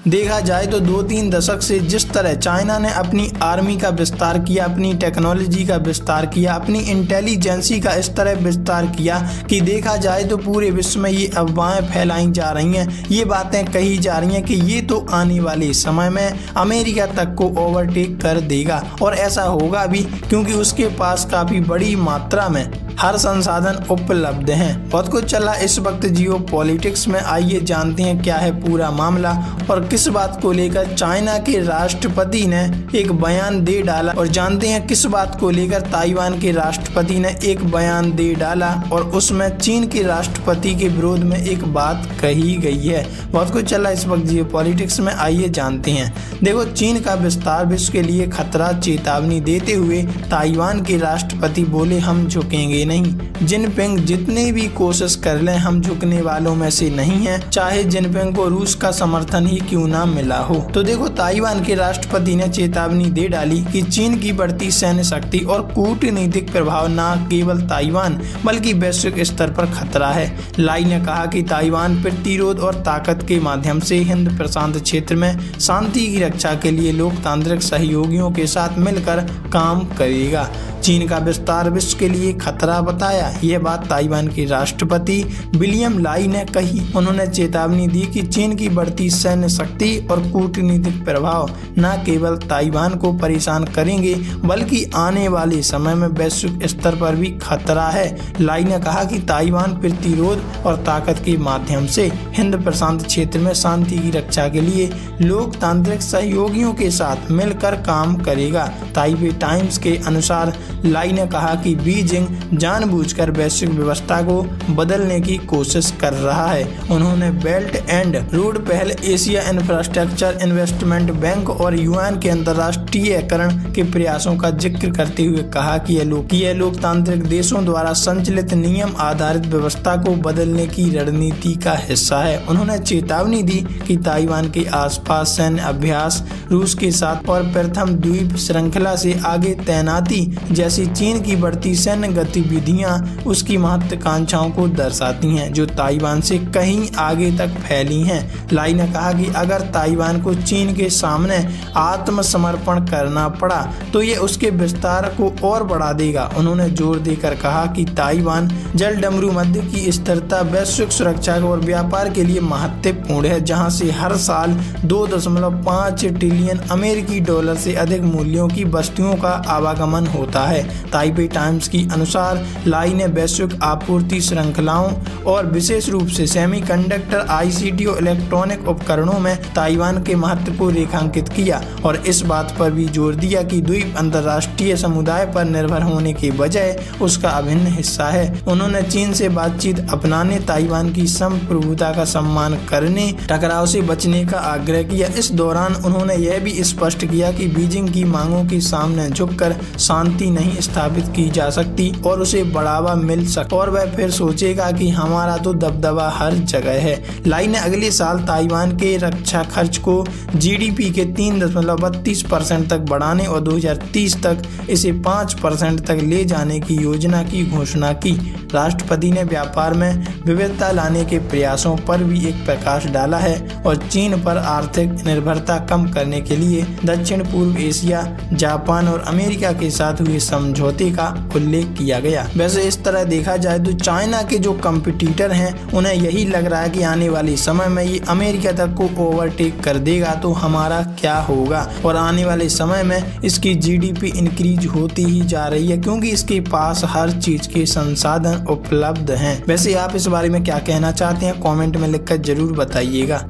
देखा जाए तो 2-3 दशक से जिस तरह चाइना ने अपनी आर्मी का विस्तार किया, अपनी टेक्नोलॉजी का विस्तार किया, अपनी इंटेलिजेंसी का इस तरह विस्तार किया कि देखा जाए तो पूरे विश्व में ये अफवाहें फैलाई जा रही हैं, ये बातें कही जा रही हैं कि ये तो आने वाले समय में अमेरिका तक को ओवरटेक कर देगा। और ऐसा होगा भी, क्योंकि उसके पास काफ़ी बड़ी मात्रा में हर संसाधन उपलब्ध हैं। बहुत कुछ चला इस वक्त जियो पॉलिटिक्स में। आइए जानते हैं क्या है पूरा मामला और किस बात को लेकर चाइना के राष्ट्रपति ने एक बयान दे डाला, और जानते हैं किस बात को लेकर ताइवान के राष्ट्रपति ने एक बयान दे डाला और उसमें चीन के राष्ट्रपति के विरोध में एक बात कही गई है। बहुत कुछ चला इस वक्त जियो पॉलिटिक्स में, आइए जानते हैं। देखो, चीन का विस्तार विश्व के लिए खतरा, चेतावनी देते हुए ताइवान के राष्ट्रपति बोले, हम झुकेंगे नहीं। जिनपिंग जितनी भी कोशिश कर लें, हम झुकने वालों में से नहीं हैं, चाहे जिनपिंग को रूस का समर्थन ही क्यों ना मिला हो। तो देखो, ताइवान के राष्ट्रपति ने चेतावनी दे डाली कि चीन की बढ़ती सैन्य शक्ति और कूटनीतिक प्रभाव न केवल ताइवान बल्कि वैश्विक स्तर पर खतरा है। लाई ने कहा कि ताइवान प्रतिरोध और ताकत के माध्यम से हिंद प्रशांत क्षेत्र में शांति की रक्षा के लिए लोकतांत्रिक सहयोगियों के साथ मिलकर काम करेगा। चीन का विस्तार विश्व के लिए खतरा बताया। यह बात ताइवान के राष्ट्रपति विलियम लाई ने कही। उन्होंने चेतावनी दी कि चीन की बढ़ती सैन्य शक्ति और कूटनीतिक प्रभाव न केवल ताइवान को परेशान करेंगे बल्कि आने वाले समय में वैश्विक स्तर पर भी खतरा है। लाई ने कहा कि ताइवान प्रतिरोध और ताकत के माध्यम से हिंद प्रशांत क्षेत्र में शांति की रक्षा के लिए लोकतांत्रिक सहयोगियों के साथ मिलकर काम करेगा। ताइपे टाइम्स के अनुसार लाई ने कहा कि बीजिंग जानबूझकर वैश्विक व्यवस्था को बदलने की कोशिश कर रहा है। उन्होंने बेल्ट एंड रोड पहल, एशिया इंफ्रास्ट्रक्चर इन्वेस्टमेंट बैंक और यूएन के अंतर्राष्ट्रीयकरण के प्रयासों का जिक्र करते हुए कहा कि यह लोकतांत्रिक देशों द्वारा संचालित नियम आधारित व्यवस्था को बदलने की रणनीति का हिस्सा है। उन्होंने चेतावनी दी कि ताइवान के आसपास सैन्य अभ्यास, रूस के साथ और प्रथम द्वीप श्रृंखला से आगे तैनाती जैसी चीन की बढ़ती सैन्य गतिविधियां उसकी महत्वाकांक्षाओं को दर्शाती हैं, जो ताइवान से कहीं आगे तक फैली हैं। लाई ने कहा कि अगर ताइवान को चीन के सामने आत्मसमर्पण करना पड़ा तो ये उसके विस्तार को और बढ़ा देगा। उन्होंने जोर देकर कहा कि ताइवान जलडमरू मध्य की स्थिरता वैश्विक सुरक्षा और व्यापार के लिए महत्वपूर्ण है, जहां से हर साल 2.5 ट्रिलियन अमेरिकी डॉलर से अधिक मूल्यों की वस्तुओं का आवागमन होता है। ताइपे टाइम्स की अनुसार लाई ने वैश्विक आपूर्ति श्रृंखलाओं और विशेष रूप से सेमीकंडक्टर, आईसीटी और इलेक्ट्रॉनिक उपकरणों में ताइवान के महत्व को रेखांकित किया और इस बात पर भी जोर दिया कि द्वीप अंतर्राष्ट्रीय समुदाय पर निर्भर होने के बजाय उसका अभिन्न हिस्सा है। उन्होंने चीन से बातचीत अपनाने, ताइवान की संप्रभुता का सम्मान करने, टकराव से बचने का आग्रह किया। इस दौरान उन्होंने यह भी स्पष्ट किया कि बीजिंग की मांगों के सामने झुककर शांति नहीं स्थापित की जा सकती और उसे बढ़ावा मिल सकता, और वह फिर सोचेगा कि हमारा तो दबदबा हर जगह है। लाई ने अगले साल ताइवान के रक्षा खर्च को जीडीपी के 3.32% तक बढ़ाने और 2030 तक इसे 5% तक ले जाने की योजना की घोषणा की। राष्ट्रपति ने व्यापार में विविधता लाने के प्रयासों पर भी एक प्रकाश डाला है और चीन पर आर्थिक निर्भरता कम करने के लिए दक्षिण पूर्व एशिया, जापान और अमेरिका के साथ हुए समझौते का उल्लेख किया गया। वैसे इस तरह देखा जाए तो चाइना के जो कंपटीटर हैं उन्हें यही लग रहा है कि आने वाले समय में ये अमेरिका तक को ओवरटेक कर देगा तो हमारा क्या होगा, और आने वाले समय में इसकी जीडीपी इंक्रीज होती ही जा रही है क्योंकि इसके पास हर चीज के संसाधन उपलब्ध हैं। वैसे आप इस बारे में क्या कहना चाहते हैं, कमेंट में लिखकर जरूर बताइएगा।